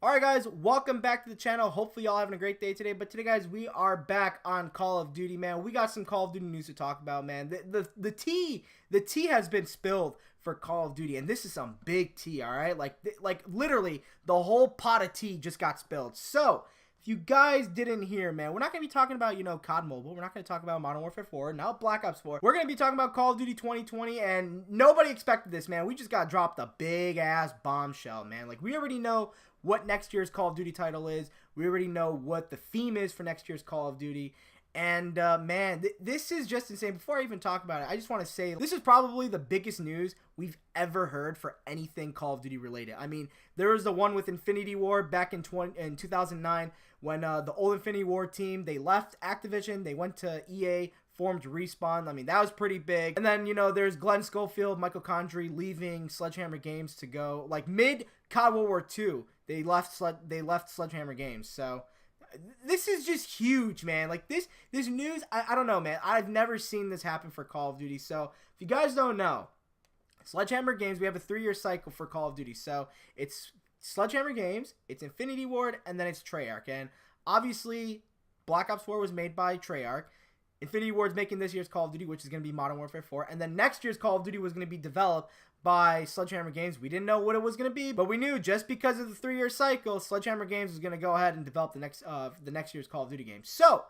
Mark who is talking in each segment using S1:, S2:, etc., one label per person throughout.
S1: Alright guys, welcome back to the channel. Hopefully y'all having a great day today. But today guys, we are back on Call of Duty, man. We got some Call of Duty news to talk about, man. The tea has been spilled for Call of Duty, and this is some big tea, alright? Like literally the whole pot of tea just got spilled. So if you guys didn't hear, man, we're not going to be talking about, COD Mobile. We're not going to talk about Modern Warfare 4, now Black Ops 4. We're going to be talking about Call of Duty 2020, and nobody expected this, man. We just got dropped a big-ass bombshell, man. Like, we already know what next year's Call of Duty title is. We already know what the theme is for next year's Call of Duty. And, man, this is just insane. Before I even talk about it, I just want to say this is probably the biggest news we've ever heard for anything Call of Duty related. I mean, there was the one with Infinity Ward back in 2009 when the old Infinity Ward team, they left Activision, they went to EA, formed Respawn. I mean, that was pretty big. And then, there's Glenn Schofield, Michael Condrey leaving Sledgehammer Games to go, like, mid-COD World War II, they left Sledgehammer Games. So this is just huge, man. Like, this news, I don't know, man. I've never seen this happen for Call of Duty. So if you guys don't know, Sledgehammer Games, we have a 3-year cycle for Call of Duty. So it's Sledgehammer Games, it's Infinity Ward, and then it's Treyarch. And obviously, Black Ops 4 was made by Treyarch. Infinity Ward's making this year's Call of Duty, which is going to be Modern Warfare 4. And then next year's Call of Duty was going to be developed by Sledgehammer Games. We didn't know what it was going to be, but we knew just because of the 3-year cycle, Sledgehammer Games was going to go ahead and develop the next year's Call of Duty game. So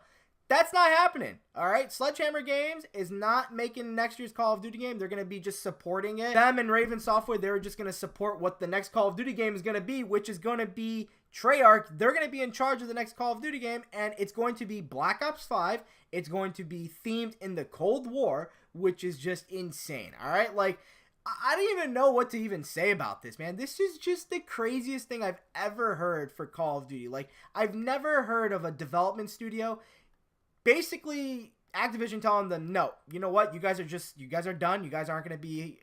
S1: that's not happening. All right, Sledgehammer Games is not making next year's Call of Duty game. They're going to be just supporting it. Them and Raven Software, they're just going to support what the next Call of Duty game is going to be, which is going to be Treyarch. They're going to be in charge of the next Call of Duty game, and it's going to be Black Ops 5. It's going to be themed in the Cold War, which is just insane. All right, like, I don't even know what to even say about this, man. This is just the craziest thing I've ever heard for Call of Duty. Like, I've never heard of a development studio basically Activision telling them, no, you know what? You guys are done. You guys aren't going to be,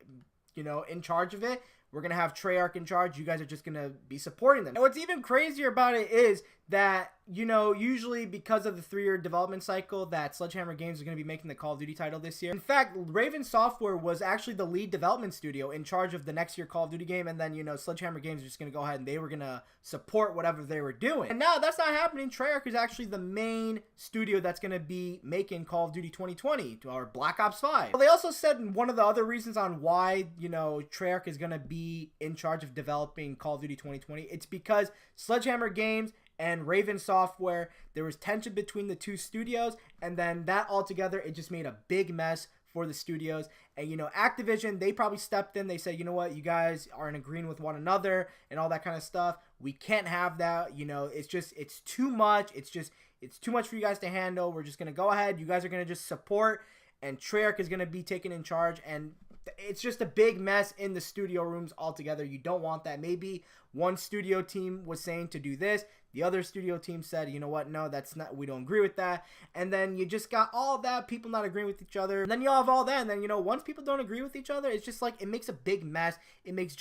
S1: in charge of it. We're going to have Treyarch in charge. You guys are just going to be supporting them. And what's even crazier about it is that, usually because of the 3-year development cycle, that Sledgehammer Games is going to be making the Call of Duty title this year. In fact, Raven Software was actually the lead development studio in charge of the next year Call of Duty game. And then, Sledgehammer Games is just going to go ahead and they were going to support whatever they were doing. And now that's not happening. Treyarch is actually the main studio that's going to be making Call of Duty 2020 or Black Ops 5. Well, they also said one of the other reasons on why, Treyarch is going to be in charge of developing Call of Duty 2020, it's because Sledgehammer Games and Raven Software, there was tension between the two studios, and then that all together, it just made a big mess for the studios. And, Activision, they probably stepped in. They said, you know what, you guys aren't agreeing with one another and all that kind of stuff. We can't have that. It's too much. It's too much for you guys to handle. We're just going to go ahead. You guys are going to just support, and Treyarch is going to be taken in charge. And it's just a big mess in the studio rooms altogether. You don't want that. Maybe one studio team was saying to do this. The other studio team said, you know what, no, that's not, we don't agree with that. And then you just got all that, people not agreeing with each other. And then you have all that. And then, once people don't agree with each other, it's just like, it makes a big mess. It makes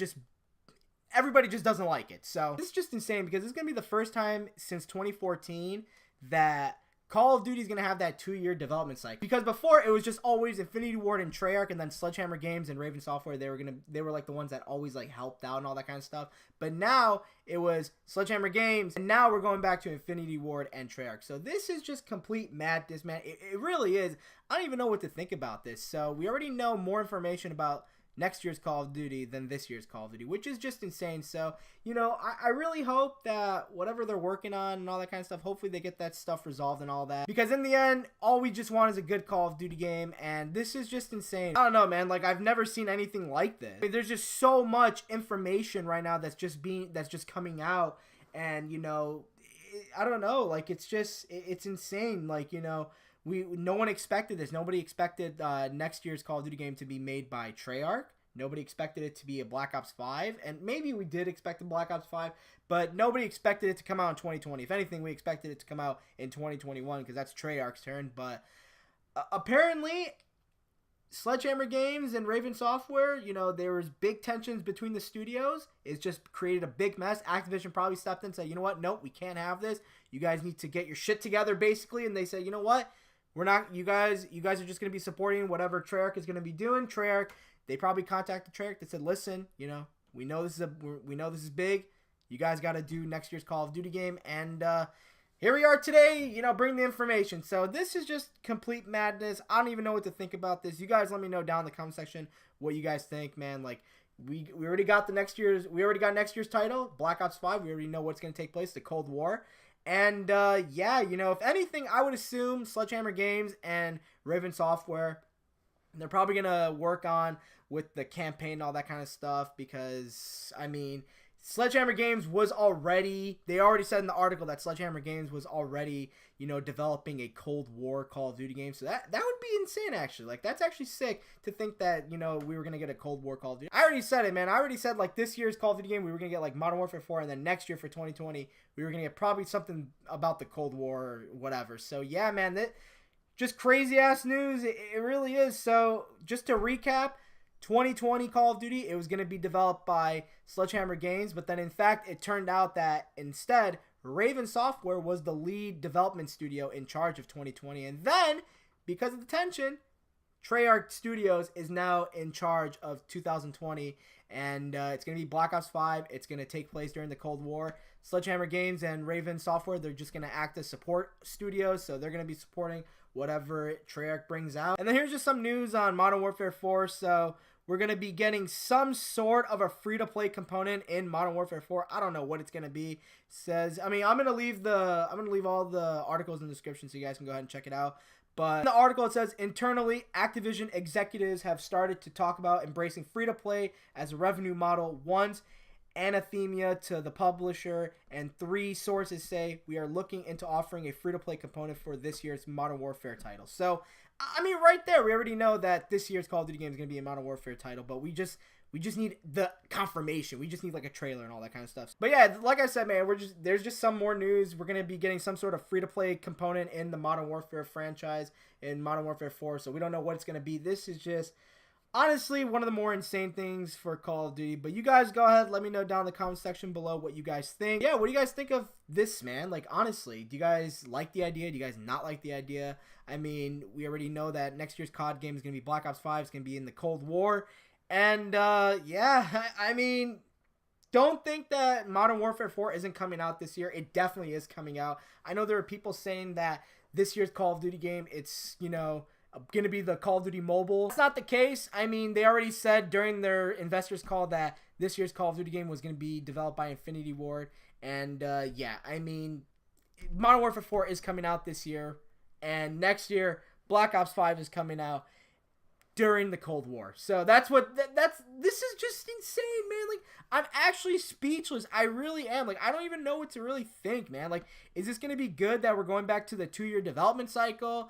S1: everybody just doesn't like it. So this is just insane because this is going to be the first time since 2014 that Call of Duty is going to have that 2-year development cycle. Because before, it was just always Infinity Ward and Treyarch, and then Sledgehammer Games and Raven Software. They were like the ones that always like helped out and all that kind of stuff. But now it was Sledgehammer Games, and now we're going back to Infinity Ward and Treyarch. So this is just complete madness, man. It really is. I don't even know what to think about this. So we already know more information about next year's Call of Duty than this year's Call of Duty, which is just insane. So, I really hope that whatever they're working on and all that kind of stuff, hopefully they get that stuff resolved and all that. Because in the end, all we just want is a good Call of Duty game, and this is just insane. I don't know, man. Like, I've never seen anything like this. I mean, there's just so much information right now that's just coming out, and, I don't know. Like, it's insane. Like, no one expected this. Nobody expected next year's Call of Duty game to be made by Treyarch. Nobody expected it to be a Black Ops 5. And maybe we did expect a Black Ops 5, but nobody expected it to come out in 2020. If anything, we expected it to come out in 2021 because that's Treyarch's turn. But apparently, Sledgehammer Games and Raven Software, there was big tensions between the studios. It's just created a big mess. Activision probably stepped in and said, you know what? Nope, we can't have this. You guys need to get your shit together, basically. And they said, you know what? We're not, you guys are just going to be supporting whatever Treyarch is going to be doing. Treyarch, they probably contacted Treyarch. They said, listen, we know this is big. you guys got to do next year's Call of Duty game. And here we are today, you know, bringing the information. So this is just complete madness. I don't even know what to think about this. You guys let me know down in the comment section what you guys think, man. Like, we already got next year's title, Black Ops 5. We already know what's going to take place, the Cold War. And yeah, you know, if anything, I would assume Sledgehammer Games and Raven Software, they're probably going to work on with the campaign and all that kind of stuff, because, I mean, Sledgehammer Games was already, they already said in the article that Sledgehammer Games was already, you know, developing a Cold War Call of Duty game. So that would be insane, actually. Like, that's actually sick to think that, you know, we were going to get a Cold War Call of Duty. I already said it, man. I already said, like, this year's Call of Duty game, we were going to get, like, Modern Warfare 4, and then next year for 2020, we were going to get probably something about the Cold War or whatever. So, yeah, man, that just crazy-ass news. It really is. So, just to recap, 2020 Call of Duty, it was going to be developed by Sledgehammer Games, but then in fact it turned out that instead Raven Software was the lead development studio in charge of 2020, and then because of the tension, Treyarch Studios is now in charge of 2020, and it's going to be Black Ops 5. It's going to take place during the Cold War. Sledgehammer Games and Raven Software, they're just going to act as support studios, so they're going to be supporting whatever Treyarch brings out. And then here's just some news on Modern Warfare 4. So we're going to be getting some sort of a free-to-play component in Modern Warfare 4. I don't know what it's going to be. It says, I mean, I'm going to leave all the articles in the description so you guys can go ahead and check it out. But in the article, it says, internally, Activision executives have started to talk about embracing free-to-play as a revenue model once anathema to the publisher, and 3 sources say we are looking into offering a free-to-play component for this year's Modern Warfare title. So, I mean, right there, we already know that this year's Call of Duty game is going to be a Modern Warfare title, but we just need the confirmation. We just need like a trailer and all that kind of stuff. But yeah, like I said, man, there's just some more news. We're going to be getting some sort of free-to-play component in the Modern Warfare franchise in Modern Warfare 4, so we don't know what it's going to be. This is just honestly one of the more insane things for Call of Duty. But you guys go ahead, let me know down in the comment section below what you guys think. Yeah, what do you guys think of this, man? Like, honestly, do you guys like the idea? Do you guys not like the idea? I mean, we already know that next year's COD game is going to be Black Ops 5. It's going to be in the Cold War. And, yeah, I mean, don't think that Modern Warfare 4 isn't coming out this year. It definitely is coming out. I know there are people saying that this year's Call of Duty game, it's, you know, going to be the Call of Duty Mobile. It's not the case. I mean, they already said during their investors call that this year's Call of Duty game was going to be developed by Infinity Ward. And, yeah, I mean, Modern Warfare 4 is coming out this year. And next year, Black Ops 5 is coming out during the Cold War. So this is just insane, man. Like, I'm actually speechless. I really am. Like, I don't even know what to really think, man. Like, is this going to be good that we're going back to the 2-year development cycle?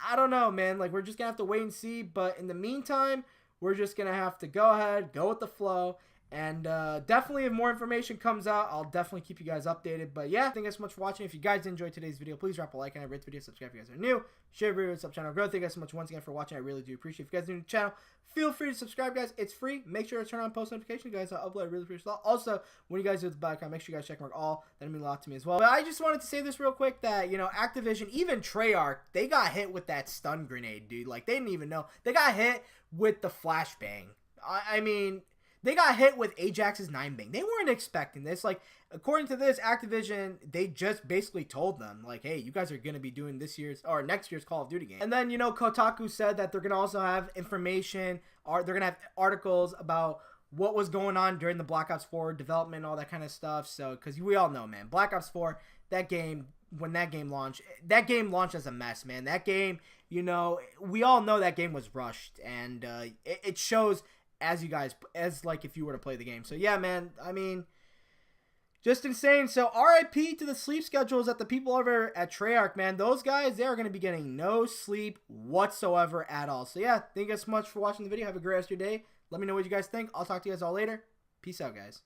S1: I don't know, man. Like, we're just going to have to wait and see. But in the meantime, we're just going to have to go ahead, go with the flow. And definitely if more information comes out, I'll definitely keep you guys updated. But yeah, thank you guys so much for watching. If you guys enjoyed today's video, please drop a like and rate the video, subscribe if you guys are new, share the video, sub channel grow. Thank you guys so much once again for watching. I really do appreciate it. If you guys are new to the channel, feel free to subscribe, guys. It's free. Make sure to turn on post notifications, guys. I upload. I really appreciate it. Also, when you guys do the background, make sure you guys check mark all. That'll mean a lot to me as well. But I just wanted to say this real quick that, you know, Activision, even Treyarch, they got hit with that stun grenade, dude. Like, they didn't even know. They got hit with the flashbang. I mean, they got hit with Ajax's 9-bang. They weren't expecting this. Like, according to this, Activision, they just basically told them, like, hey, you guys are going to be doing this year's or next year's Call of Duty game. And then, you know, Kotaku said that they're going to also have information, or they're going to have articles about what was going on during the Black Ops 4 development, all that kind of stuff. So, because we all know, man, Black Ops 4, that game, when that game launched as a mess, man. That game, you know, we all know that game was rushed, and it shows as like if you were to play the game. So yeah, man, I mean, just insane. So RIP to the sleep schedules at the people over at Treyarch, man. Those guys, they are going to be getting no sleep whatsoever at all. So yeah, thank you guys so much for watching the video. Have a great rest of your day. Let me know what you guys think. I'll talk to you guys all later. Peace out, guys.